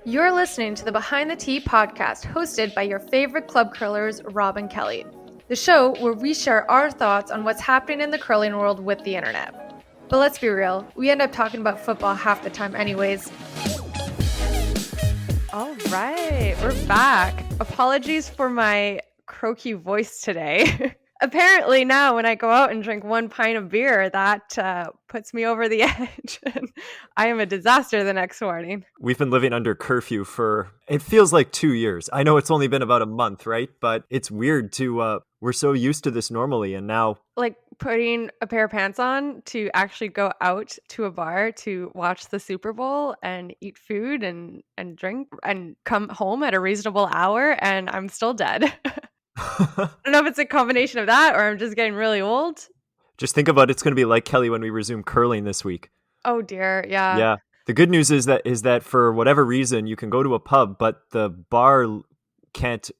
You're listening to the Behind the Tee podcast, hosted by your favorite club curlers, Rob and Kelly. The show where we share our thoughts on what's happening in the curling world with the internet. But let's be real, we end up talking about football half the time anyways. All right, we're back. Apologies for my croaky voice today. Apparently now when I go out and drink 1 pint of beer, that puts me over the edge. I am a disaster the next morning. We've been living under curfew for, it feels like 2 years. I know it's only been about a month, right? But it's weird we're so used to this normally, and now... Like putting a pair of pants on to actually go out to a bar to watch the Super Bowl and eat food and drink and come home at a reasonable hour, and I'm still dead. I don't know if it's a combination of that or I'm just getting really old. Just think about it's going to be like, Kelly, when we resume curling this week. Oh dear, yeah. Yeah. The good news is that for whatever reason, you can go to a pub, but the bar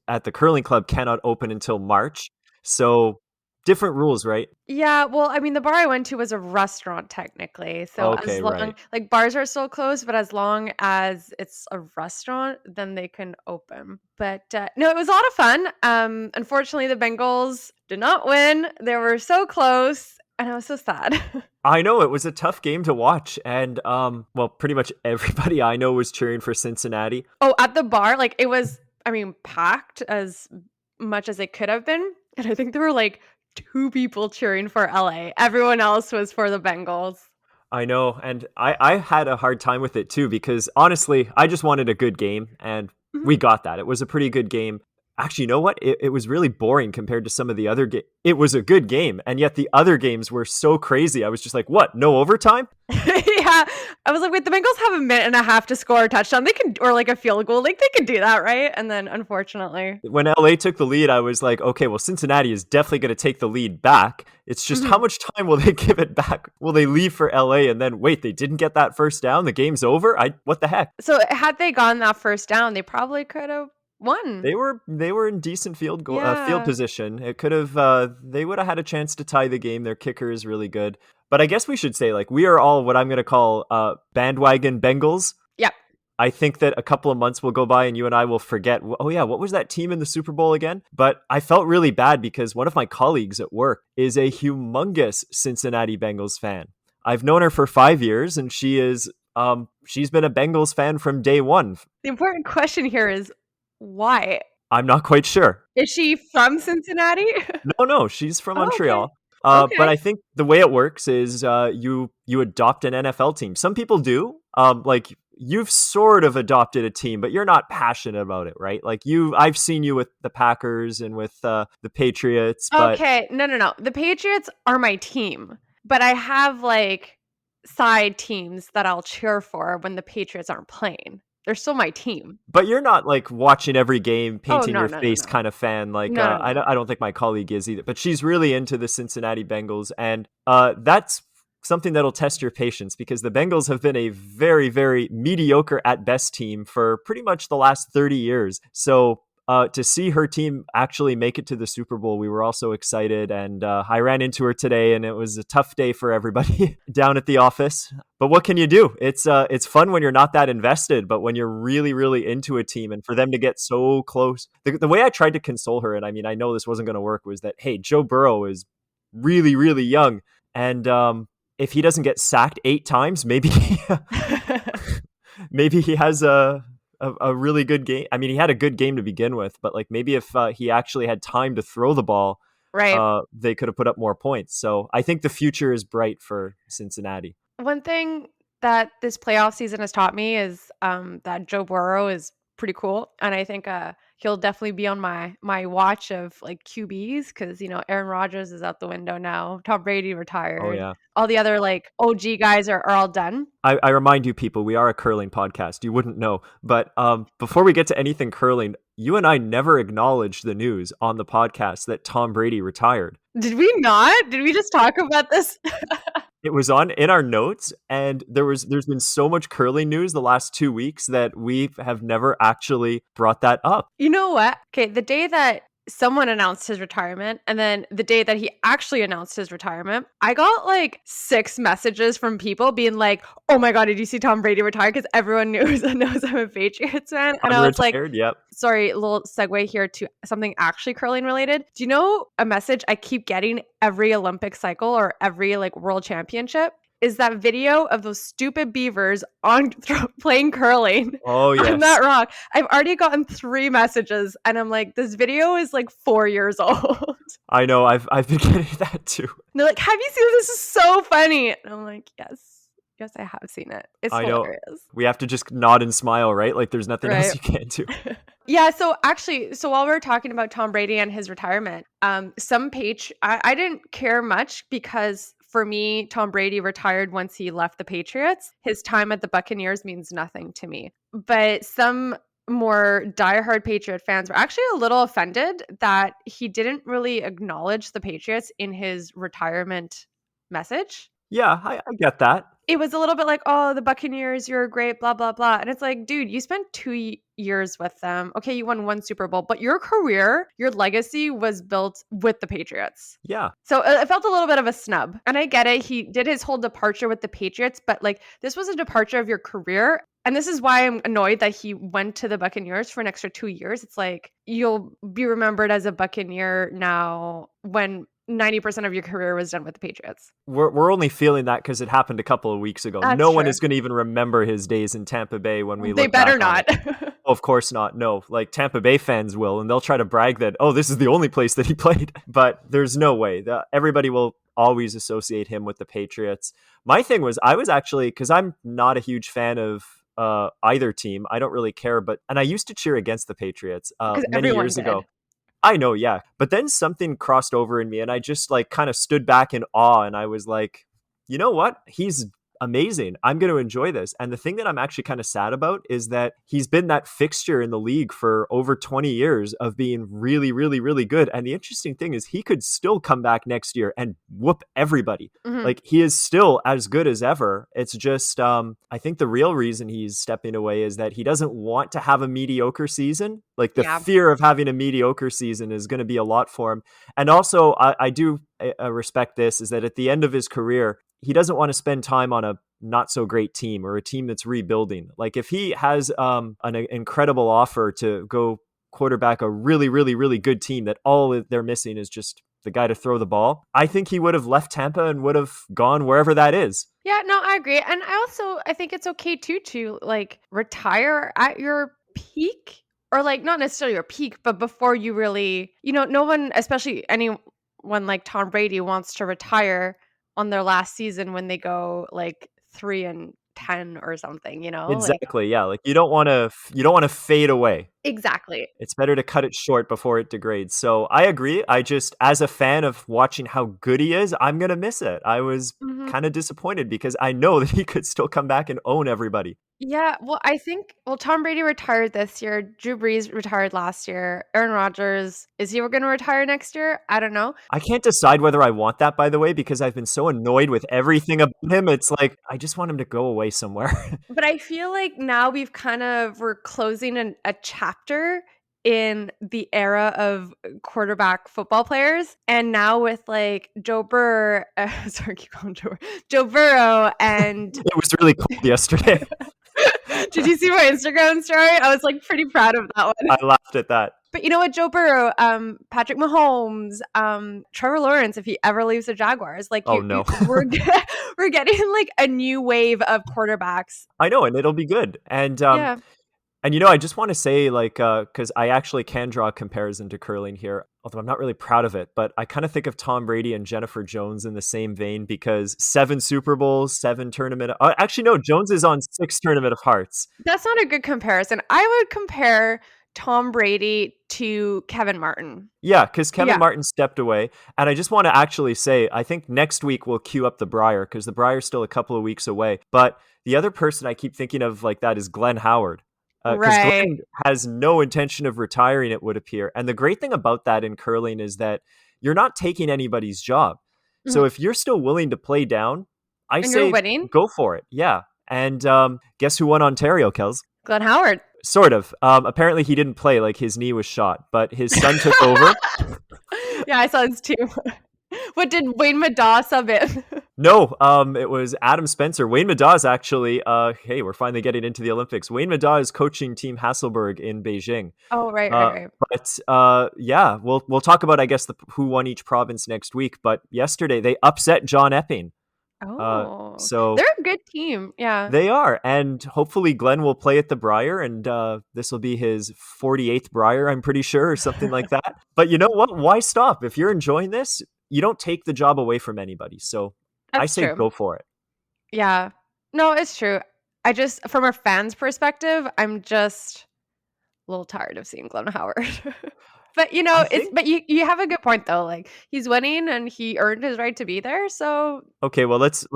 at the curling club cannot open until March. So different rules, right? Yeah, well, I mean, the bar I went to was a restaurant technically. So Okay, as long, right. like bars are still closed, but as long as it's a restaurant, then they can open. But no, it was a lot of fun. Unfortunately, the Bengals did not win. They were so close, and I was so sad. I know it was a tough game to watch, and well, pretty much everybody I know was cheering for Cincinnati. Oh, at the bar, like it was, I mean, packed as much as it could have been. And I think there were like 2 people cheering for LA. Everyone else was for the Bengals. I know, and I had a hard time with it too, because honestly, I just wanted a good game, and we got that. It was a pretty good game. Actually, you know what? It was really boring compared to some of the other games. It was a good game, and yet the other games were so crazy. I was just like, what? No overtime? Yeah. I was like, wait, the Bengals have a minute and a half to score a touchdown. They can, or like a field goal. Like they could do that, right? And then unfortunately. When LA took the lead, I was like, okay, well, Cincinnati is definitely going to take the lead back. It's just how much time will they give it back? Will they leave for LA and then, wait, they didn't get that first down? The game's over? What the heck? So had they gotten that first down, they probably could have won. They were in decent field position. It could have they would have had a chance to tie the game. Their kicker is really good. But I guess we should say, like, we are all what I'm going to call bandwagon Bengals. Yep. I think that a couple of months will go by and you and I will forget, oh yeah, what was that team in the Super Bowl again? But I felt really bad because one of my colleagues at work is a humongous Cincinnati Bengals fan. I've known her for 5 years, and she's been a Bengals fan from day one. The important question here is, why? I'm not quite sure. Is she from Cincinnati? No, she's from Montreal. Okay. But I think the way it works is you adopt an NFL team. Some people do. Like you've sort of adopted a team, but you're not passionate about it, right? Like I've seen you with the Packers and with the Patriots. But... Okay, no. The Patriots are my team, but I have like side teams that I'll cheer for when the Patriots aren't playing. They're still my team. But you're not like watching every game, painting your face no. kind of fan. Like No. I don't think my colleague is either. But she's really into the Cincinnati Bengals, and that's something that'll test your patience, because the Bengals have been a very, very mediocre at best team for pretty much the last 30 years. So to see her team actually make it to the Super Bowl, we were also excited. And I ran into her today, and it was a tough day for everybody down at the office. But what can you do? It's fun when you're not that invested, but when you're really, really into a team, and for them to get so close. The way I tried to console her, and I mean, I know this wasn't going to work, was that, hey, Joe Burrow is really, really young. And if he doesn't get sacked 8 times, maybe maybe he has a really good game. I mean, he had a good game to begin with, but like maybe if he actually had time to throw the ball, right, they could have put up more points. So I think the future is bright for Cincinnati. One thing that this playoff season has taught me is that Joe Burrow is pretty cool, and I think he'll definitely be on my watch of like QBs, because you know Aaron Rodgers is out the window now. Tom Brady retired. Oh yeah. All the other like OG guys are all done. I remind you people, we are a curling podcast. You wouldn't know. But before we get to anything curling, you and I never acknowledged the news on the podcast that Tom Brady retired. Did we not? Did we just talk about this? It was in our notes, and there's been so much curling news the last 2 weeks that we have never actually brought that up. You know what? Okay, the day that someone announced his retirement, and then the day that he actually announced his retirement, I got like 6 messages from people being like, "Oh my god, did you see Tom Brady retire?" Because everyone knows I'm a Patriots fan, and I was like, Unretired, yep. sorry, a little segue here to something actually curling related. Do you know a message I keep getting every Olympic cycle or every like world championship? Is that video of those stupid beavers on playing curling Oh, on that yes. rock. I've already gotten 3 messages, and I'm like, this video is like 4 years old. I know, I've been getting that too. And they're like, have you seen this? This is so funny. And I'm like, yes, yes, I have seen it. It's I know. hilarious, We have to just nod and smile, right? Like there's nothing else right? you can do. Yeah, so actually, so while we're talking about Tom Brady and his retirement, some page I didn't care much because for me, Tom Brady retired once he left the Patriots. His time at the Buccaneers means nothing to me. But some more diehard Patriot fans were actually a little offended that he didn't really acknowledge the Patriots in his retirement message. Yeah, I get that. It was a little bit like, "Oh, the Buccaneers, you're great, blah, blah, blah." And it's like, dude, you spent 2 years with them. Okay, you won 1 Super Bowl, but your career, your legacy was built with the Patriots. Yeah. So it felt a little bit of a snub. And I get it. He did his whole departure with the Patriots, but like this was a departure of your career. And this is why I'm annoyed that he went to the Buccaneers for an extra 2 years. It's like you'll be remembered as a Buccaneer now when 90% of your career was done with the Patriots. We're only feeling that because it happened a couple of weeks ago. That's No one true. is going to even remember his days in Tampa Bay when we They look better back on it. not. Oh, of course not. No, like Tampa Bay fans will, and they'll try to brag that, oh, this is the only place that he played. But there's no way. Everybody will always associate him with the Patriots. My thing was, I was actually, because I'm not a huge fan of either team. I don't really care, and I used to cheer against the Patriots Because many everyone years did. ago. I know, yeah. But then something crossed over in me and I just like kind of stood back in awe and I was like, you know what? He's amazing. I'm going to enjoy this. And the thing that I'm actually kind of sad about is that he's been that fixture in the league for over 20 years of being really, really, really good. And the interesting thing is he could still come back next year and whoop everybody. Mhm. Like he is still as good as ever. It's just, I think the real reason he's stepping away is that he doesn't want to have a mediocre season. Like the Yeah. fear of having a mediocre season is going to be a lot for him. And also, I do respect this is that at the end of his career, he doesn't want to spend time on a not so great team or a team that's rebuilding. Like if he has an incredible offer to go quarterback a really, really, really good team that all they're missing is just the guy to throw the ball, I think he would have left Tampa and would have gone wherever that is. Yeah, no, I agree. And I think it's okay too to like retire at your peak or like not necessarily your peak, but before you really, no one, especially anyone like Tom Brady wants to retire on their last season when they go like 3-10 or something, like Exactly. Yeah. Like you don't want to fade away. exactly. It's better to cut it short before it degrades. So I agree. I just, as a fan of watching how good he is, I'm going to miss it. I was Mhm. kind of disappointed because I know that he could still come back and own everybody. Yeah, well, I think Tom Brady retired this year. Drew Brees retired last year. Aaron Rodgers, is he going to retire next year? I don't know. I can't decide whether I want that, by the way, because I've been so annoyed with everything about him. It's like, I just want him to go away somewhere. But I feel like now we're closing a chapter in the era of quarterback football players. And now with like Joe Burr, sorry, keep calling Joe Burrow and It was really cold yesterday. did you see my Instagram story? I was like pretty proud of that one. I laughed at that. But you know what, Joe Burrow, Patrick Mahomes, Trevor Lawrence, if he ever leaves the Jaguars, like Oh, no. we're getting like a new wave of quarterbacks. I know, and it'll be good. Yeah. And I just want to say, like, because I actually can draw a comparison to curling here, although I'm not really proud of it. But I kind of think of Tom Brady and Jennifer Jones in the same vein because 7 Super Bowls, 7 tournament. Actually, no, Jones is on 6 Tournament of Hearts. That's not a good comparison. I would compare Tom Brady to Kevin Martin. Yeah, because Kevin Yeah. Martin stepped away. And I just want to actually say, I think next week we'll queue up the Briar because the Briar's still a couple of weeks away. But the other person I keep thinking of like that is Glenn Howard. Because Right. Glenn has no intention of retiring, it would appear. And the great thing about that in curling is that you're not taking anybody's job. So Mhm. if you're still willing to play down, I And you're say winning. go for it. Yeah. And guess who won Ontario, Kels? Glenn Howard. Sort of. Apparently, he didn't play, like his knee was shot, but his son took over. Yeah, I saw this too. What did Wayne Maddaw sub in? No, it was Adam Spencer. Wayne Maddaw is actually, hey, we're finally getting into the Olympics. Wayne Maddaw is coaching Team Hasselberg in Beijing. Oh, right, right, right. But yeah, we'll talk about, I guess, who won each province next week. But yesterday they upset John Epping. Oh, So they're a good team. Yeah, they are, and hopefully Glenn will play at the Briar, and this will be his 48th Briar, I'm pretty sure, or something like that. But you know what? Why stop? If you're enjoying this, you don't take the job away from anybody. So I that's say true. go for it. Yeah. No, it's true. I just from a fan's perspective, I'm just a little tired of seeing Glenn Howard. But, I it's think but you have a good point though, like, he's winning and he earned his right to be there, so okay. Well, let's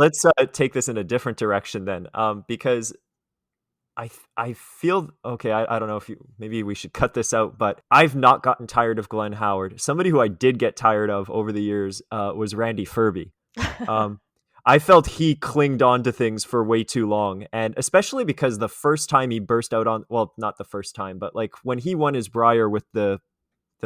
take this in a different direction then, because I feel okay. I don't know if you maybe we should cut this out, but I've not gotten tired of Glenn Howard. Somebody who I did get tired of over the years was Randy Furby. Um, I felt he clinged on to things for way too long, and especially because the first time he burst out on, well, not the first time, but like when he won his Briar with the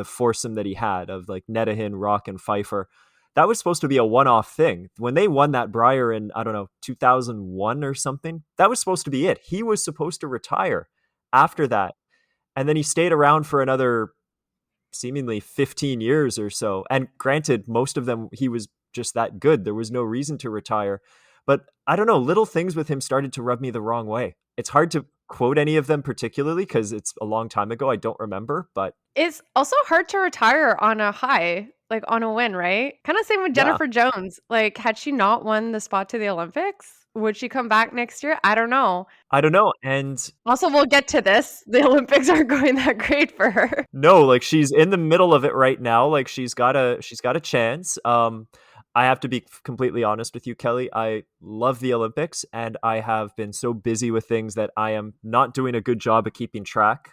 foursome that he had of like Nedahin, Rock, and Pfeiffer. That was supposed to be a one-off thing. When they won that Briar in, I don't know, 2001 or something, that was supposed to be it. He was supposed to retire after that. And then he stayed around for another seemingly 15 years or so. And granted, most of them he was just that good. There was no reason to retire. But I don't know, little things with him started to rub me the wrong way. It's hard to quote any of them particularly because it's a long time ago. I don't remember, but it's also hard to retire on a high, like, on a win, right? Kinda same with yeah, Jennifer Jones, like, had she not won the spot to the Olympics, would she come back next year? I don't know. I don't know. And Also, we'll get to this, the Olympics aren't going that great for her. no, like she's in the middle of it right now. Like she's got a chance. I have to be completely honest with you, Kelly. I love the Olympics and I have been so busy with things that I am not doing a good job of keeping track.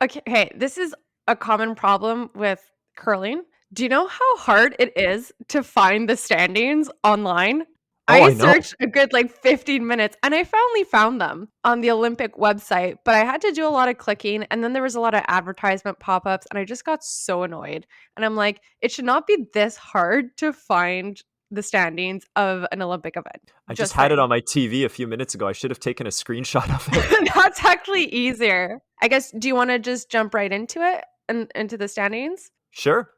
Okay, hey, this is a common problem with curling. Do you know how hard it is to find the standings online? Oh, I I know. searched a good like 15 minutes and I finally found them on the Olympic website, but I had to do a lot of clicking and then there was a lot of advertisement pop-ups and I just got so annoyed. And I'm like, it should not be this hard to find the standings of an Olympic event. I just Just had it saying. on my TV a few minutes ago. I should have taken a screenshot of it. That's actually easier. I guess, do you want to just jump right into it and into the standings? Sure.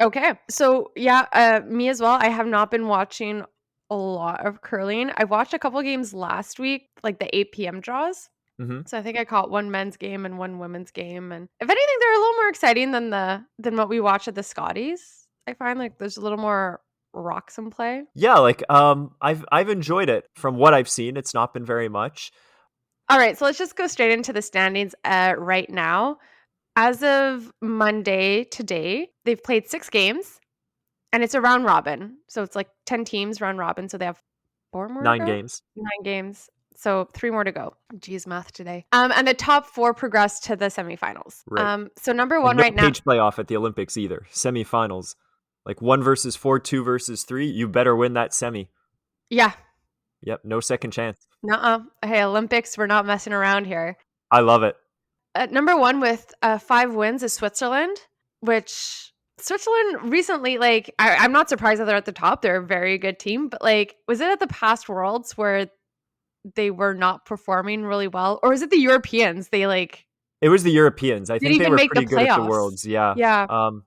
Okay. So, yeah, me as well. I have not been watching a lot of curling. I watched a couple games last week, like the 8 p.m. draws. Hmm. So I think I caught one men's game and one women's game. And if anything, they're a little more exciting than what we watch at the Scotties. I find like there's a little more rocks in play. Yeah, like I've enjoyed it from what I've seen. It's not been very much. All right, so let's just go straight into the standings right now. As of Monday today, they've played 6 games, and it's a round robin. So it's like 10 teams round robin, so they have 4 more to Nine go? games. 9 games. So 3 more to go. Geez, math today. And the top 4 progress to the semifinals. Right. So number And 1 no right now. cage playoff at the Olympics either. Semifinals. Like 1 versus 4, 2 versus 3. You better win that semi. Yeah. Yep, no second chance. Nuh-uh. Hey, Olympics, we're not messing around here. I love it. Number 1 with 5 wins is Switzerland, which Switzerland recently, like, I'm not surprised that they're at the top. They're a very good team, but like, was it at the past Worlds where they were not performing really well, or is it the Europeans? They like It was the Europeans. I didn't think they even were make the pretty good at the playoffs. Worlds. Yeah. Yeah, Um,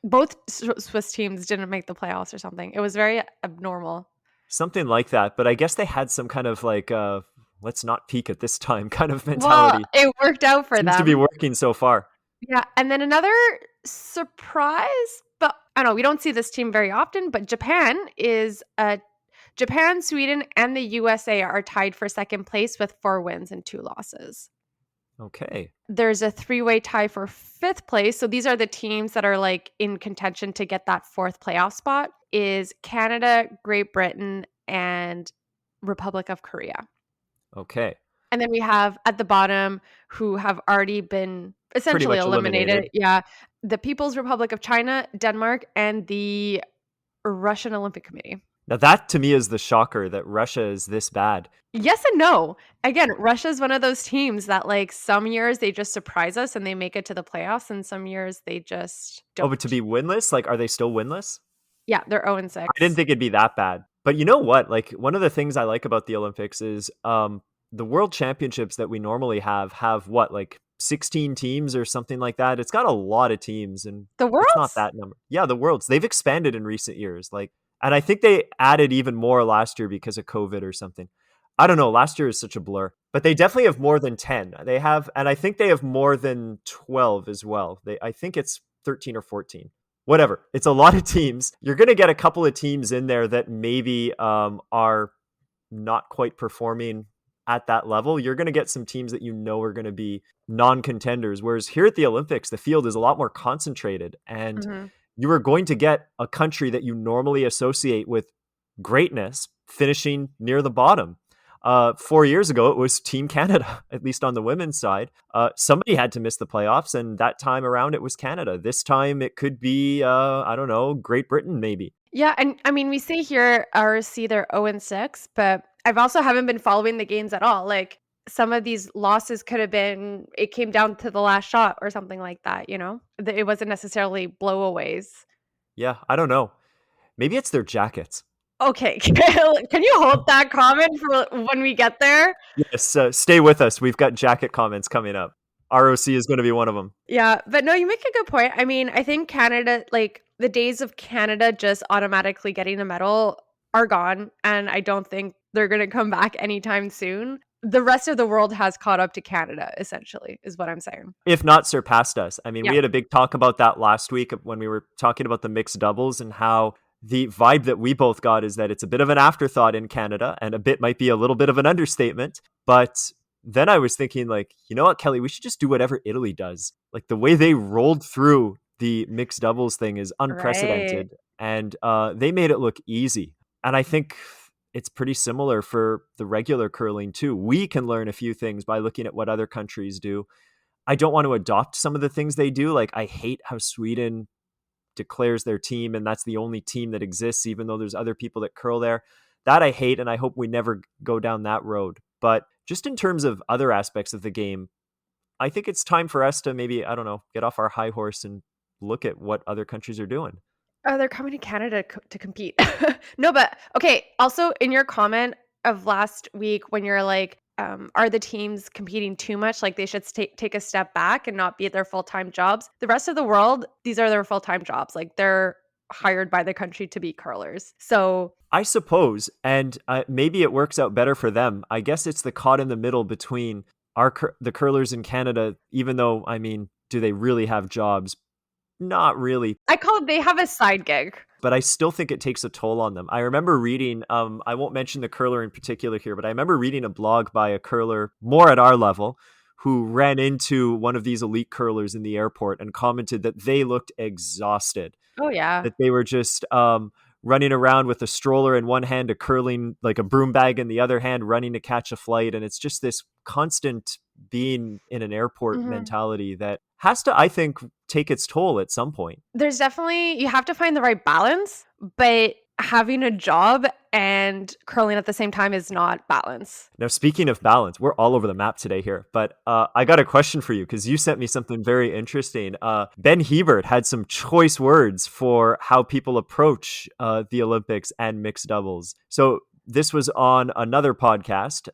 both Swiss teams didn't make the playoffs or something. It was very abnormal. something like that. But I guess they had some kind of like let's not peak at this time kind of Well, mentality. it worked out for Seems to be them. working so far. Yeah, and then another surprise, but I don't know, we don't see this team very often, but Japan, Sweden, and the USA are tied for second place with 4 wins and 2 losses. Okay. There's a 3-way tie for 5th place. So these are the teams that are like in contention to get that 4th playoff spot is Canada, Great Britain, and Republic of Korea. Okay. And then we have at the bottom who have already been Pretty essentially much eliminated. eliminated. Yeah. The People's Republic of China, Denmark, and the Russian Olympic Committee. Now that to me is the shocker that Russia is this bad. Yes and no. Again, Russia's one of those teams that, like, some years they just surprise us and they make it to the playoffs, and some years they just Oh, but to don't. be winless, like, are they still winless? Yeah, they're 0 and I didn't 6. think it'd be that bad. But you know what? Like one of the things I like about the Olympics is the world championships that we normally have what, like 16 teams or something like that. It's got a lot of teams and The it's not Worlds? that number. Yeah, the worlds. They've expanded in recent years. Like and I think they added even more last year because of COVID or something. I don't know. Last year is such a blur. But they definitely have more than 10. They have and I think they have more than 12 as well. They I think it's 13 or 14, whatever. It's a lot of teams. You're going to get a couple of teams in there that maybe are not quite performing at that level. You're going to get some teams that you know are going to be non-contenders. Whereas here at the Olympics, the field is a lot more concentrated, and Mhm. you are going to get a country that you normally associate with greatness finishing near the bottom. 4 years ago, it was Team Canada, at least on the women's side. Somebody had to miss the playoffs, and that time around, it was Canada. This time, it could be, I don't know, Great Britain, maybe. Yeah, and I mean, we see here ROC, they're 0 and 6, but I've also haven't been following the games at all. Like, some of these losses could have been it came down to the last shot or something like that, you know? It wasn't necessarily blowaways. Yeah, I don't know. Maybe it's their jackets. Okay, can you hold that comment for when we get there? Yes, stay with us. We've got jacket comments coming up. ROC is going to be one of them. Yeah, but no, you make a good point. I mean, I think Canada, like the days of Canada just automatically getting a medal are gone, and I don't think they're going to come back anytime soon. The rest of the world has caught up to Canada, essentially, is what I'm saying. If not surpassed us. I mean, Yeah. we had a big talk about that last week when we were talking about the mixed doubles and how the vibe that we both got is that it's a bit of an afterthought in Canada, and a bit might be a little bit of an understatement. But then I was thinking, like, you know what, Kelly, we should just do whatever Italy does. Like the way they rolled through the mixed doubles thing is Right. unprecedented, and they made it look easy. And I think it's pretty similar for the regular curling too. We can learn a few things by looking at what other countries do. I don't want to adopt some of the things they do. Like I hate how Sweden declares their team and that's the only team that exists, even though there's other people that curl there. That I hate, and I hope we never go down that road. But just in terms of other aspects of the game, I think it's time for us to maybe, I don't know, get off our high horse and look at what other countries are doing. Oh, they're coming to Canada to compete. No, but okay. Also, in your comment of last week, when you're like, are the teams competing too much? Like they should take a step back and not be at their full time jobs. The rest of the world, these are their full time jobs. Like they're hired by the country to be curlers. So I suppose, and maybe it works out better for them. I guess it's the caught in the middle between the curlers in Canada. Even though, I mean, do they really have jobs? Not really, I call it they have a side gig. but I still think it takes a toll on them. I remember reading, I won't mention the curler in particular here, but I remember reading a blog by a curler more at our level who ran into one of these elite curlers in the airport and commented that they looked exhausted, Oh yeah. that they were just running around with a stroller in one hand, a curling, like a broom bag in the other hand, running to catch a flight. And it's just this constant being in an airport Mhm. mentality that has to, I think, take its toll at some point. There's definitely you have to find the right balance, but having a job and curling at the same time is not balance. Now, speaking of balance, we're all over the map today here, but I got a question for you because you sent me something very interesting. Ben Hebert had some choice words for how people approach the Olympics and mixed doubles. So this was on another podcast.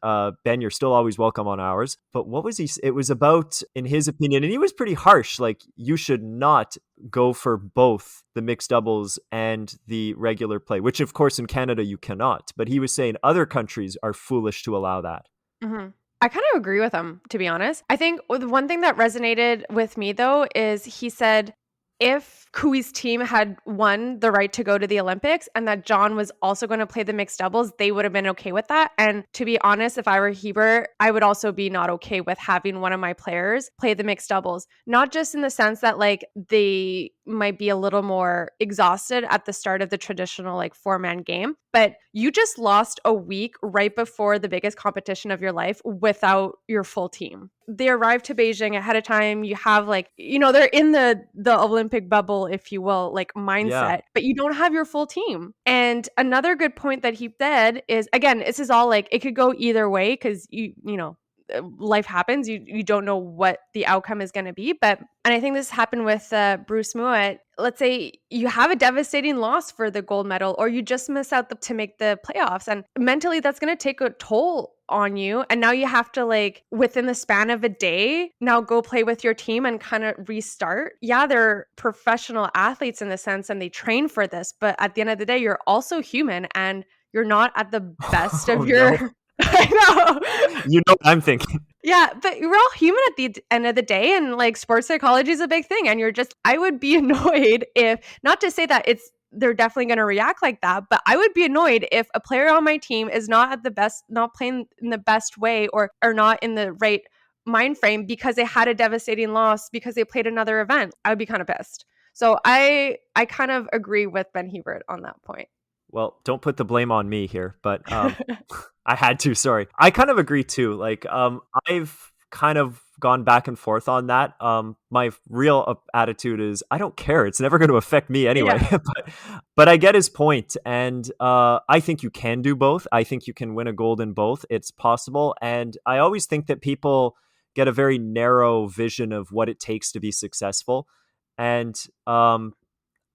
Ben, you're still always welcome on ours. But what was he? It was about, in his opinion, and he was pretty harsh. Like you should not go for both the mixed doubles and the regular play, which of course in Canada you cannot. But he was saying other countries are foolish to allow that. Mhm. I kind of agree with him, to be honest. I think the one thing that resonated with me though is he said if Kui's team had won the right to go to the Olympics and that John was also going to play the mixed doubles, they would have been okay with that. And to be honest, if I were Hebert, I would also be not okay with having one of my players play the mixed doubles. Not just in the sense that like they might be a little more exhausted at the start of the traditional like four-man game, but you just lost a week right before the biggest competition of your life without your full team. they arrive to Beijing ahead of time. You have like, they're in the Olympic bubble, if you will, like Yeah. mindset, but you don't have your full team. And another good point that he said is, again, this is all like, it could go either way because life happens. You don't know what the outcome is going to be. But and I think this happened with Bruce Mouat. Let's say you have a devastating loss for the gold medal, or you just miss out to make the playoffs, and mentally that's going to take a toll on you. And now you have to, like, within the span of a day, now go play with your team and kind of restart. Yeah, they're professional athletes in the sense, and they train for this, but at the end of the day, you're also human, and you're not at the best Oh of no. your. I know. You know what I'm thinking. Yeah, but we're all human at the end of the day, and like sports psychology is a big thing. And I would be annoyed if, not to say that they're definitely going to react like that, but I would be annoyed if a player on my team is not at the best, not playing in the best way, or not in the right mind frame because they had a devastating loss because they played another event. I would be kind of pissed. So I kind of agree with Ben Hebert on that point. Well, don't put the blame on me here, but I had to. Sorry, I kind of agree too. Like, I've kind of gone back and forth on that. My real attitude is I don't care. It's never going to affect me anyway. Yeah, but I get his point, and I think you can do both. I think you can win a gold in both. It's possible, and I always think that people get a very narrow vision of what it takes to be successful, and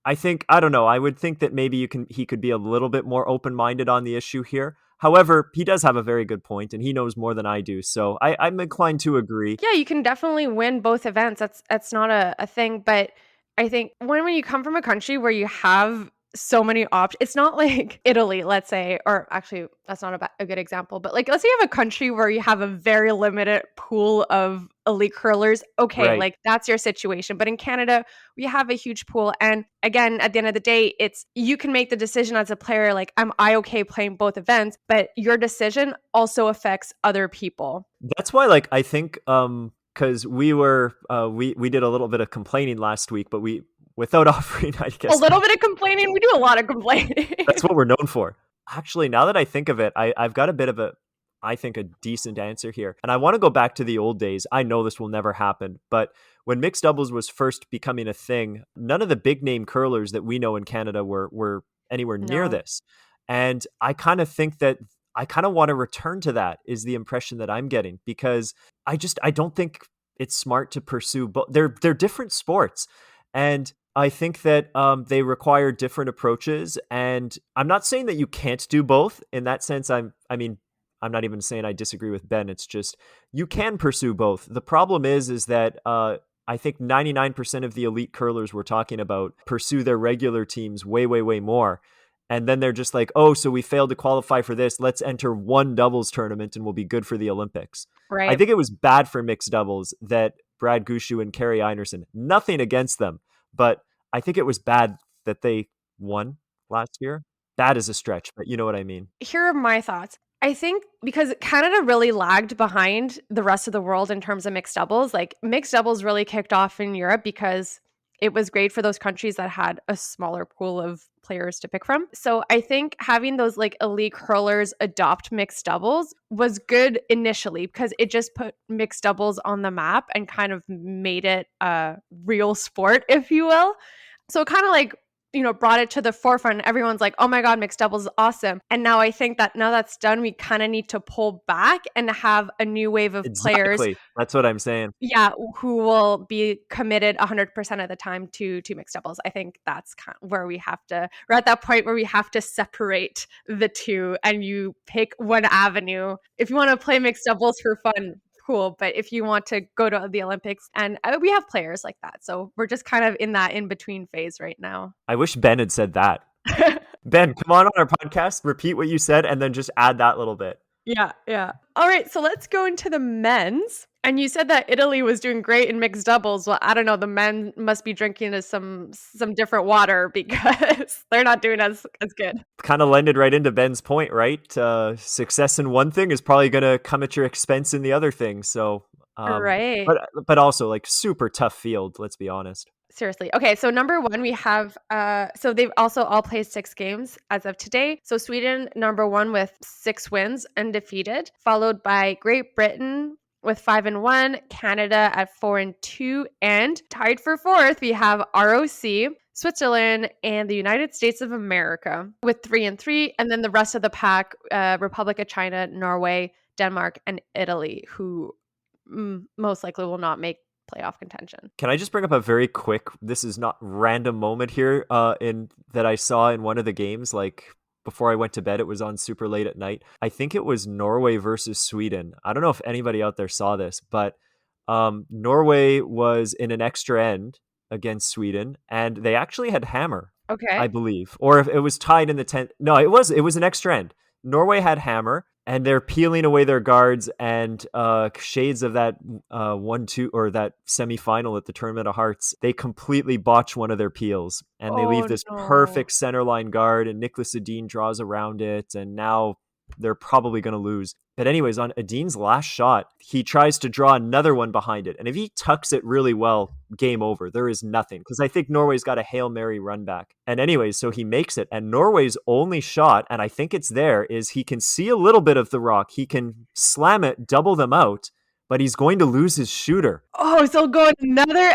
I think I don't know. I would think that maybe he could be a little bit more open-minded on the issue here. However, he does have a very good point, and he knows more than I do. So I'm inclined to agree. yeah, you can definitely win both events. That's not a thing. But I think when you come from a country where you have so many options, it's not like Italy, let's say, or actually that's not a good example, but like, let's say you have a country where you have a very limited pool of elite curlers. Okay, Right. like that's your situation. But in Canada, we have a huge pool. And again, at the end of the day, it's, you can make the decision as a player, like, am I okay playing both events? But your decision also affects other people. That's why, like, I think, because we did a little bit of complaining last week, but we without offering, I A guess little bit of complaining. We do a lot of complaining. that's what we're known for. Actually, now that I think of it, I've got a bit of I think, a decent answer here. And I want to go back to the old days. I know this will never happen, but when mixed doubles was first becoming a thing, none of the big name curlers that we know in Canada were anywhere near No. this. And I kind of think that I kind of want to return to that, is the impression that I'm getting, because I don't think it's smart to pursue, but they're different sports. And I think that they require different approaches, and I'm not saying that you can't do both. In that sense, I mean, I'm not even saying I disagree with Ben. It's just you can pursue both. The problem is that I think 99% of the elite curlers we're talking about pursue their regular teams way, way, way more. And then they're just like, oh, so we failed to qualify for this. Let's enter one doubles tournament and we'll be good for the Olympics. I Right. think it was bad for mixed doubles that Brad Gushu and Kerry Einerson, nothing against them, but I think it was bad that they won last year. Bad is a stretch, but you know what I mean. Here are my thoughts. I think because Canada really lagged behind the rest of the world in terms of mixed doubles, like mixed doubles really kicked off in Europe because it was great for those countries that had a smaller pool of players to pick from. So I think having those like elite curlers adopt mixed doubles was good initially because it just put mixed doubles on the map and kind of made it a real sport, if you will. So it kind of like, brought it to the forefront. Everyone's like, oh my God, mixed doubles is awesome. And now I think that now that's done, we kind of need to pull back and have a new wave of players, Exactly. That's what I'm saying. yeah, who will be committed 100% of the time to mixed doubles. I think that's kind of where we're at that point where we have to separate the two and you pick one avenue. If you want to play mixed doubles for fun, cool. But if you want to go to the Olympics, and we have players like that. So we're just kind of in that in between phase right now. I wish Ben had said that. Ben, come on our podcast, repeat what you said, and then just add that little bit. Yeah, yeah. All right, so let's go into the men's. And you said that Italy was doing great in mixed doubles. Well, I don't know. The men must be drinking some different water because they're not doing as good. Kind of lended right into Ben's point, right? Success in one thing is probably going to come at your expense in the other thing. So, Right. but also like super tough field. Let's be honest. Seriously. Okay, so number one, we have so they've also all played 6 games as of today. So Sweden, number one with 6 wins, undefeated, followed by Great Britain with 5-1, Canada at 4-2, and tied for fourth, we have ROC, Switzerland, and the United States of America with 3-3, and then the rest of the pack, Republic of China, Norway, Denmark, and Italy, who most likely will not make playoff contention. Can I just bring up a very quick, this is not random moment here, in that I saw in one of the games, like before I went to bed, it was on super late at night. I think it was Norway versus Sweden. I don't know if anybody out there saw this, but Norway was in an extra end against Sweden, and they actually had hammer, I Okay. believe, or if it was tied in the 10th. No, it was an extra end. Norway had hammer, and they're peeling away their guards, and shades of that 1-2 or that semifinal at the Tournament of Hearts, they completely botch one of their peels, and they leave Oh this no. perfect center line guard, and Nicholas Edin draws around it, and now they're probably going to lose. But anyways, on Edin's last shot, he tries to draw another one behind it, and if he tucks it really well, game over. There is nothing, because I think Norway's got a Hail Mary run back. And anyways, so he makes it, and Norway's only shot, and I think it's there, is he can see a little bit of the rock. He can slam it, double them out, but he's going to lose his shooter. Oh, so going another.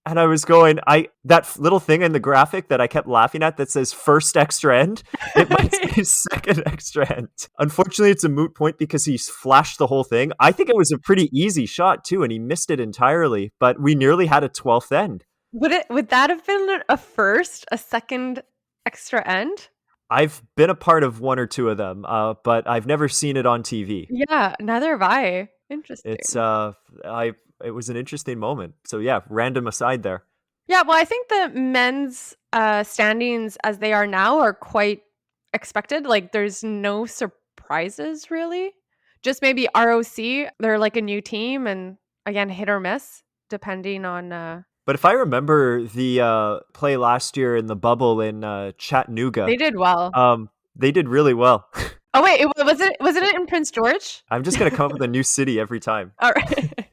And I was going, that little thing in the graphic that I kept laughing at that says first extra end, it might say second extra end. Unfortunately, it's a moot point because he's flashed the whole thing. I think it was a pretty easy shot too, and he missed it entirely, but we nearly had a 12th end. Would that have been a second extra end? I've been a part of one or two of them, but I've never seen it on TV. Yeah, neither have I. It's Interesting. it was an interesting moment. So yeah, random aside there. Yeah, well, I think the men's standings as they are now are quite expected. Like, there's no surprises really. Just maybe ROC, they're like a new team, and again, hit or miss depending on. But if I remember the play last year in the bubble in They Chattanooga, did well. they did really well. Oh wait, was it in Prince George? I'm just gonna come up with a new city every time. All right.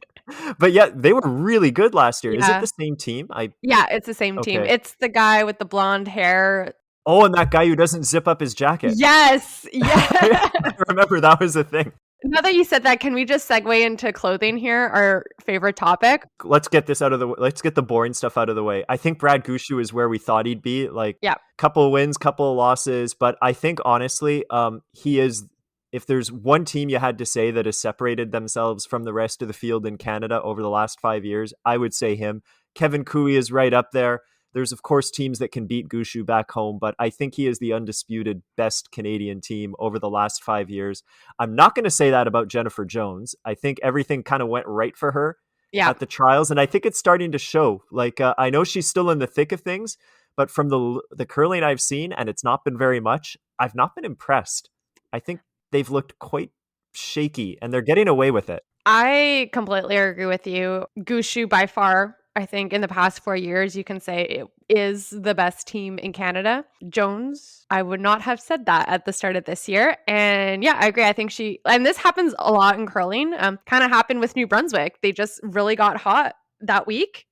But yeah, they were really good last year. Is it Yeah. the same team? I Yeah, it's the same team. Okay. It's the guy with the blonde hair. Oh, and that guy who doesn't zip up his jacket. Yes. Yeah, Yeah. I remember that was the thing. Now that you said that, can we just segue into clothing here, our favorite topic? Let's get this out of the way. Let's get the boring stuff out of the way. I think Brad Gushu is where we thought he'd be, like Yeah. couple of wins, couple of losses, but I think honestly, he is, if there's one team you had to say that has separated themselves from the rest of the field in Canada over the last 5 years, I would say him. Kevin Cooey is right up there. There's of course teams that can beat Gushu back home, but I think he is the undisputed best Canadian team over the last 5 years. I'm not going to say that about Jennifer Jones. I think everything kind of went right for her Yeah. at the trials, and I think it's starting to show. Like I know she's still in the thick of things, but from the curling I've seen, and it's not been very much, I've not been impressed. I think they've looked quite shaky, and they're getting away with it. I completely agree with you. Gushu by far, I think in the past 4 years, you can say it is the best team in Canada. Jones, I would not have said that at the start of this year. And yeah, I agree. I think and this happens a lot in curling. Kind of happened with New Brunswick. They just really got hot that week.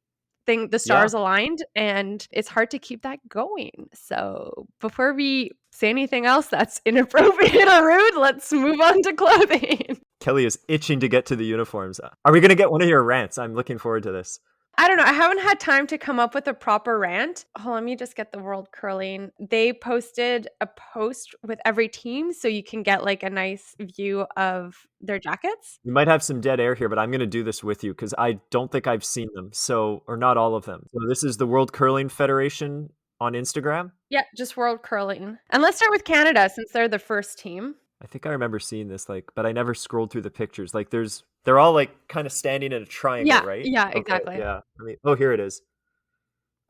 Think the Yeah. stars aligned, and it's hard to keep that going. So before we say anything else that's inappropriate or rude, let's move on to clothing. Kelly is itching to get to the uniforms. Are we going to get one of your rants? I'm looking forward to this. I don't know. I haven't had time to come up with a proper rant. Oh, let me just get the World Curling. They posted a post with every team so you can get like a nice view of their jackets. You might have some dead air here, but I'm going to do this with you because I don't think I've seen them. So, or not all of them. So this is the World Curling Federation on Instagram. Yeah, just World Curling. And let's start with Canada since they're the first team. I think I remember seeing this, like, but I never scrolled through the pictures. Like, they're all like kind of standing in a triangle, Yeah, right? yeah, Okay, exactly. yeah. Oh, here it is.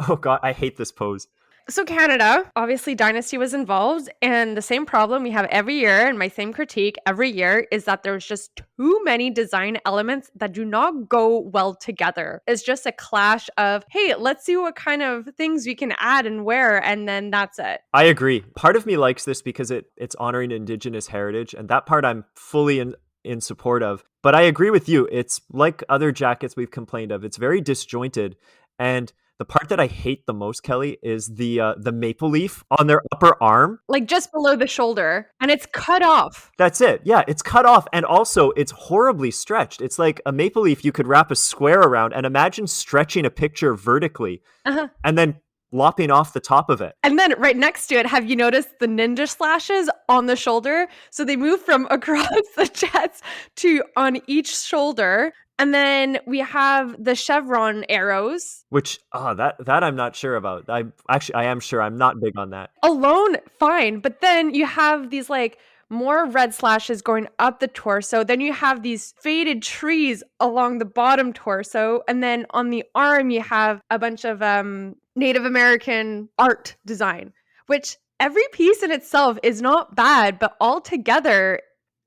Oh God, I hate this pose. So Canada, obviously Dynasty was involved, and the same problem we have every year, and my same critique every year is that there's just too many design elements that do not go well together. It's just a clash of, hey, let's see what kind of things we can add and wear, and then that's it. I agree. Part of me likes this because it's honoring Indigenous heritage, and that part I'm fully in support of. But I agree with you. It's like other jackets we've complained of. It's very disjointed, and The part that I hate the most, Kelly, is the maple leaf on their upper arm. Like, just below the shoulder, and it's cut off. That's it. Yeah, it's cut off, and also it's horribly stretched. It's like a maple leaf you could wrap a square around, and imagine stretching a picture vertically Uh-huh. and then lopping off the top of it. And then right next to it, have you noticed the ninja slashes on the shoulder? So they move from across the chest to on each shoulder. And then we have the chevron arrows. Which that I'm not sure about. I am sure. I'm not big on that. Alone, fine. But then you have these like more red slashes going up the torso. Then you have these faded trees along the bottom torso. And then on the arm, you have a bunch of Native American art design, which every piece in itself is not bad, but all together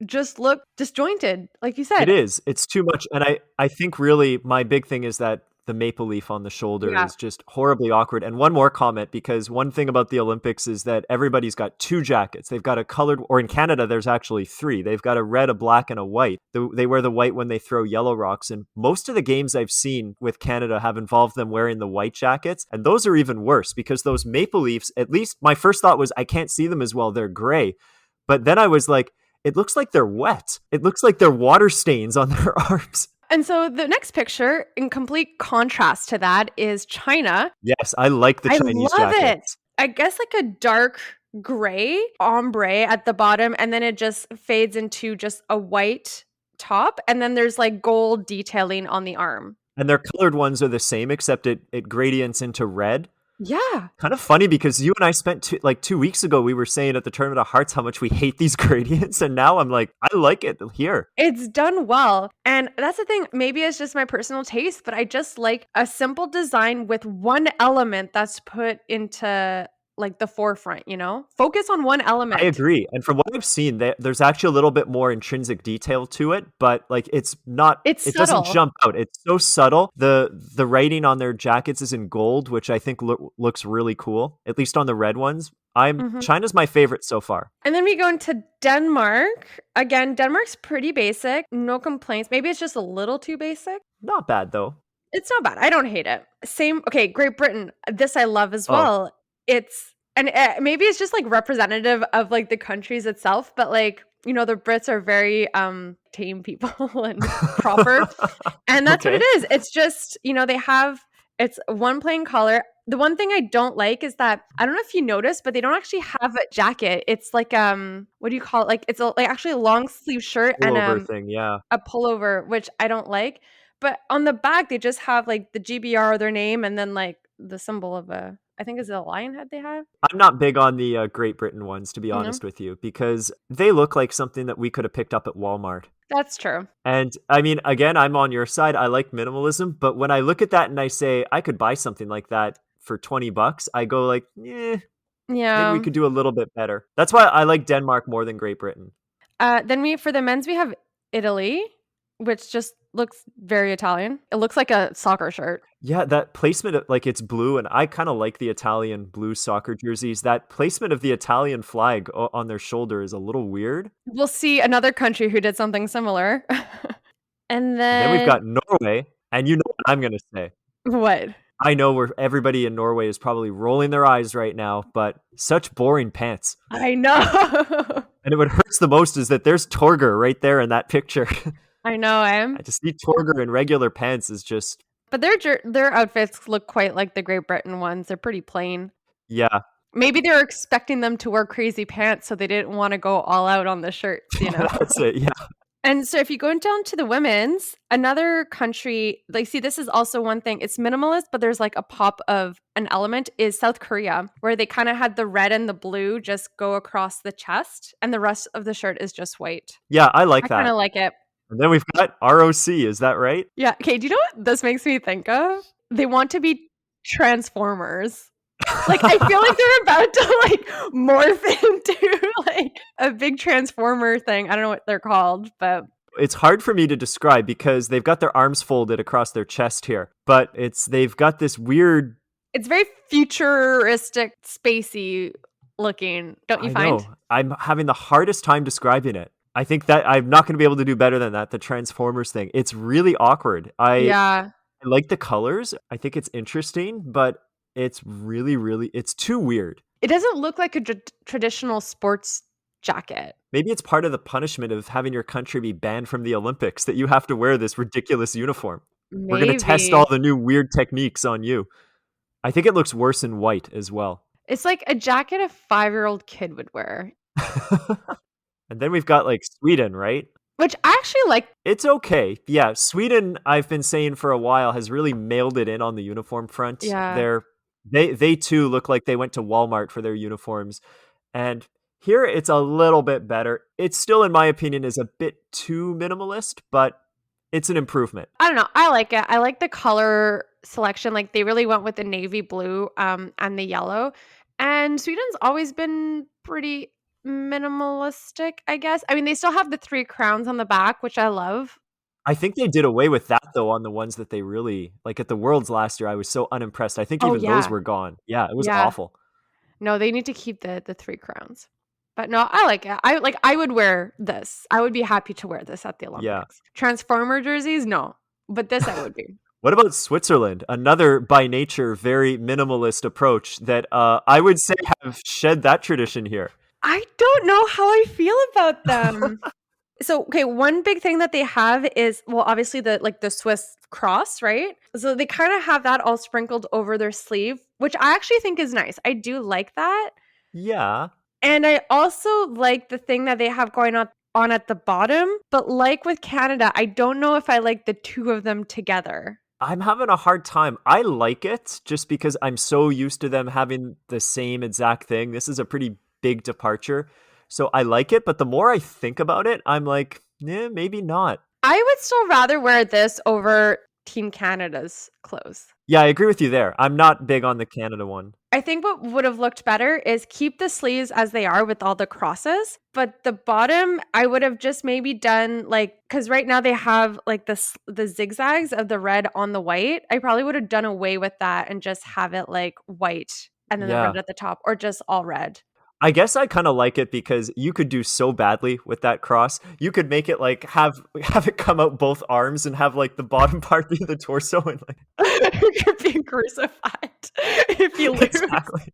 just look disjointed, like you It said. is. It's too much. And I think really my big thing is that the maple leaf on the shoulder Yeah. is just horribly awkward. And one more comment, because one thing about the Olympics is that everybody's got two jackets. They've got a colored, or in Canada, there's actually three. They've got a red, a black, and a white. They wear the white when they throw yellow rocks. And most of the games I've seen with Canada have involved them wearing the white jackets. And those are even worse because those maple leafs, at least my first thought was, I can't see them as well. They're gray. But then I was like, it looks like they're wet. It looks like they're water stains on their arms. And so the next picture, in complete contrast to that, is China. Yes, I like the I Chinese love it. jackets. I guess like a dark gray ombre at the bottom, and then it just fades into just a white top, and then there's like gold detailing on the arm. And their colored ones are the same, except it gradients into red. Yeah. Kind of funny because you and I spent 2 weeks ago, we were saying at the Tournament of Hearts how much we hate these gradients. And now I'm like, I like it here. It's done well. And that's the thing. Maybe it's just my personal taste, but I just like a simple design with one element that's put into like the forefront, you know? Focus on one I element. agree. And from what I've seen, there's actually a little bit more intrinsic detail to it, but like it's not, It's it doesn't subtle. jump out. It's so subtle. The writing on their jackets is in gold, which I think looks really cool, at least on the red ones. Mhm. China's my favorite so far. And then we go into Denmark. Again, Denmark's pretty basic. No complaints. Maybe it's just a little too basic. Not bad though. It's not bad. I don't hate it. Same. Okay, Great Britain. This I love as Oh, well. It's and maybe it's just like representative of like the countries itself, but like you know the Brits are very tame people and proper, and that's what it okay. is. It's just you know they have it's one plain color. The one thing I don't like is that I don't know if you noticed, but they don't actually have a jacket. It's like what do you call it? Like it's like actually a long sleeve shirt and Pullover thing, yeah. a pullover, which I don't like. But on the back, they just have like the GBR, their name, and then like the symbol of I think is it a lion head they have? I'm not big on the Great Britain ones, to be No, honest with you, because they look like something that we could have picked up at Walmart. that's true. And I mean, again, I'm on your side. I like minimalism, but when I look at that and I say I could buy something like that for $20, I go like, maybe we Yeah. could do a little bit better. That's why I like Denmark more than Great Britain. Then for the men's, we have Italy, which just looks very Italian. It looks like a soccer shirt. Yeah, that placement, like it's blue, and I kind of like the Italian blue soccer jerseys. That placement of the Italian flag on their shoulder is a little weird. We'll see another country who did something similar. And And then we've then got Norway, and you know what I'm going to say. what? I know where everybody in Norway is probably rolling their eyes right now, but such boring pants. I know. And what hurts the most is that there's Torger right there in that picture. I know, I just see Torger in regular pants is just, but their outfits look quite like the Great Britain ones. They're pretty plain. yeah. Maybe they were expecting them to wear crazy pants, so they didn't want to go all out on the shirts, you know? That's it, yeah. And so if you go down to the women's, another country, like, see, this is also one thing. It's minimalist, but there's like a pop of an element is South Korea, where they kind of had the red and the blue just go across the chest, and the rest of the shirt is just white. Yeah, I I like kind that. of like it. And then we've got ROC, is that right? Yeah. Okay. Do you know what this makes me think of? They want to be Transformers. Like, I feel like they're about to like morph into like a big Transformer thing. I don't know what they're called, but It's hard for me to describe because they've got their arms folded across their chest here, but they've got this weird. it's very futuristic, spacey looking, don't you I find? know. I'm having the hardest time describing it. I think that I'm not going to be able to do better than that. The Transformers thing. It's really awkward. Yeah. I like the colors. I think it's interesting, but it's really, really, it's too weird. It doesn't look like a traditional sports jacket. Maybe it's part of the punishment of having your country be banned from the Olympics that you have to wear this ridiculous uniform. We're gonna test all Maybe. the new weird techniques on you. I think it looks worse in white as well. It's like a jacket a five-year-old kid would wear, And then we've got, like, Sweden, right? which I actually like. It's okay. Yeah, Sweden, I've been saying for a while, has really mailed it in on the uniform front. Yeah. They too look like they went to Walmart for their uniforms, and here it's a little bit better. It still, in my opinion, is a bit too minimalist, but it's an improvement. I don't know. I like it. I like the color selection. Like they really went with the navy blue and the yellow. And Sweden's always been pretty minimalistic, I guess. I mean, they still have the three crowns on the back, which I love. I think they did away with that, though, on the ones that they really like, at the Worlds last year, I was so unimpressed. I think Oh even those yeah. were gone. Yeah, it was Yeah. awful. No, they need to keep the three crowns. But no, I like it. I would wear this. I would be happy to wear this at the Yeah. Olympics. Transformer jerseys, no. But this I would be. What about Switzerland? Another by nature very minimalist approach that I would say have shed that tradition here. I don't know how I feel about them. So, okay, one big thing that they have is, well, obviously the Swiss cross, right? So they kind of have that all sprinkled over their sleeve, which I actually think is nice. I do like that. Yeah. And I also like the thing that they have going on at the bottom, but like with Canada, I don't know if I like the two of them together. I'm having a hard time. I like it just because I'm so used to them having the same exact thing. This is a pretty big departure. So I like it, but the more I think about it, I'm like, yeah, maybe not. I would still rather wear this over Team Canada's clothes. Yeah, I agree with you there. I'm not big on the Canada one. I think what would have looked better is keep the sleeves as they are with all the crosses, but the bottom I would have just maybe done like because right now they have like the zigzags of the red on the white. I probably would have done away with that and just have it like white and then the red Yeah. at the top, or just all red. I guess I kind of like it because you could do so badly with that cross. You could make it like have it come out both arms and have like the bottom part be the torso and like You're being crucified if you lose. exactly.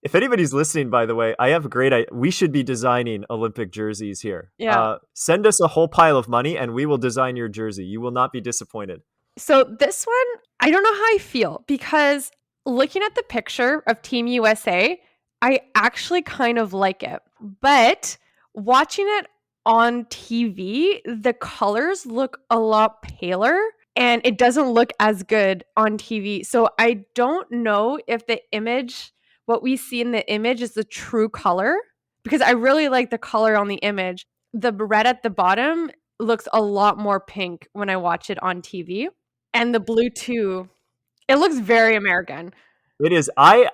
If anybody's listening, by the way, I have a great idea. We should be designing Olympic jerseys here. Yeah. Send us a whole pile of money and we will design your jersey. You will not be disappointed. So this one, I don't know how I feel because looking at the picture of Team USA, I actually kind of like it. But watching it on TV, the colors look a lot paler and it doesn't look as good on TV. So I don't know if the image, what we see in the image is the true color because I really like the color on the image. The red at the bottom looks a lot more pink when I watch it on TV. And the blue too. It looks very American. It is. I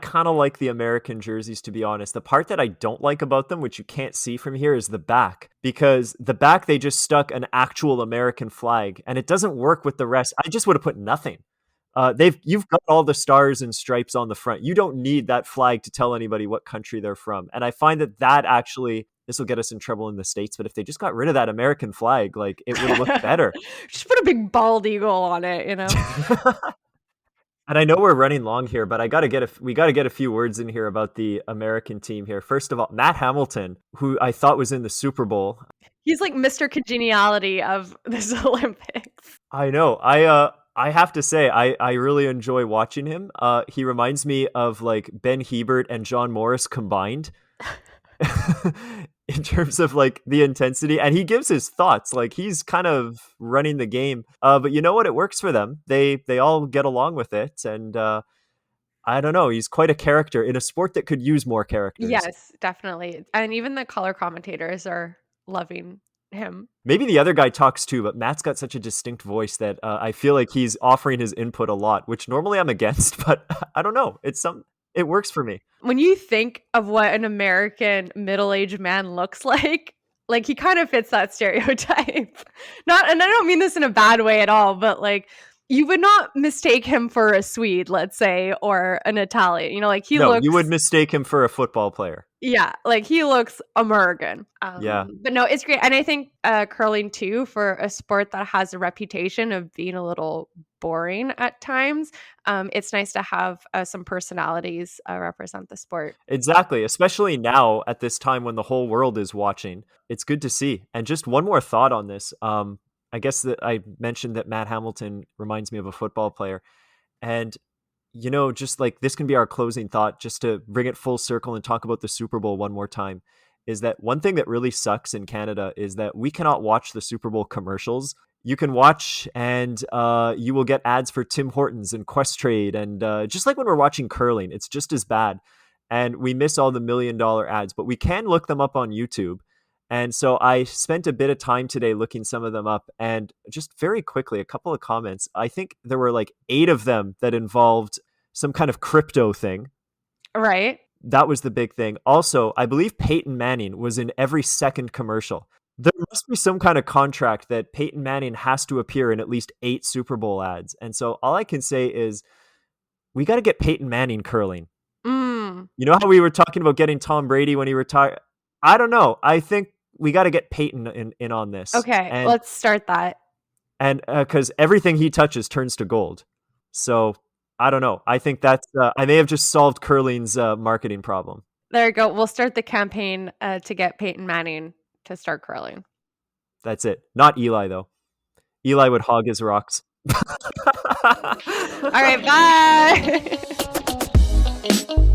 kind of like the American jerseys, to be honest. The part that I don't like about them, which you can't see from here, is the back. Because the back, they just stuck an actual American flag, and it doesn't work with the rest. I just would have put nothing. You've got all the stars and stripes on the front. You don't need that flag to tell anybody what country they're from. And I find that actually, this will get us in trouble in the States, but if they just got rid of that American flag, like it would have looked better. Just put a big bald eagle on it, you know? And I know we're running long here, but we got to get a few words in here about the American team here. First of all, Matt Hamilton, who I thought was in the Super Bowl. He's like Mr. Congeniality of this Olympics. I know. I have to say I really enjoy watching him. He reminds me of like Ben Hebert and John Morris combined. In terms of like the intensity, and he gives his thoughts, like he's kind of running the game, but you know what, it works for them. They all get along with it, and I don't know, he's quite a character in a sport that could use more characters. Yes, definitely. And even the color commentators are loving him. Maybe the other guy talks too, but Matt's got such a distinct voice that I feel like he's offering his input a lot, which normally I'm against, but I don't know, it works for me. When you think of what an American middle-aged man looks like he kind of fits that stereotype. Not, and I don't mean this in a bad way at all, but like you would not mistake him for a Swede, let's say, or an Italian. Like he No, you would looks, mistake him for a football player. yeah, like he looks American. Yeah. But no, it's great. And I think curling too, for a sport that has a reputation of being a little boring at times, it's nice to have some personalities represent the sport. Exactly, especially now at this time when the whole world is watching. It's good to see. And just one more thought on this. I guess that I mentioned that Matt Hamilton reminds me of a football player. And just like this can be our closing thought, just to bring it full circle and talk about the Super Bowl one more time, is that one thing that really sucks in Canada is that we cannot watch the Super Bowl commercials. You can watch and you will get ads for Tim Hortons and Quest Trade. And just like when we're watching curling, it's just as bad. And we miss all the $1 million ads, but we can look them up on YouTube. And so I spent a bit of time today looking some of them up, and just very quickly, a couple of comments. I think there were like 8 of them that involved some kind of crypto thing. Right. That was the big thing. Also, I believe Peyton Manning was in every second commercial. There must be some kind of contract that Peyton Manning has to appear in at least 8 Super Bowl ads. And so all I can say is we got to get Peyton Manning curling. Mm. You know how we were talking about getting Tom Brady when he retired? I don't know. I think we got to get Peyton in on this. Okay, let's start that. And because everything he touches turns to gold. So I don't know. I think that's I may have just solved curling's marketing problem. There you go. We'll start the campaign to get Peyton Manning to start curling. That's it. Not Eli though. Eli would hog his rocks. All right, bye.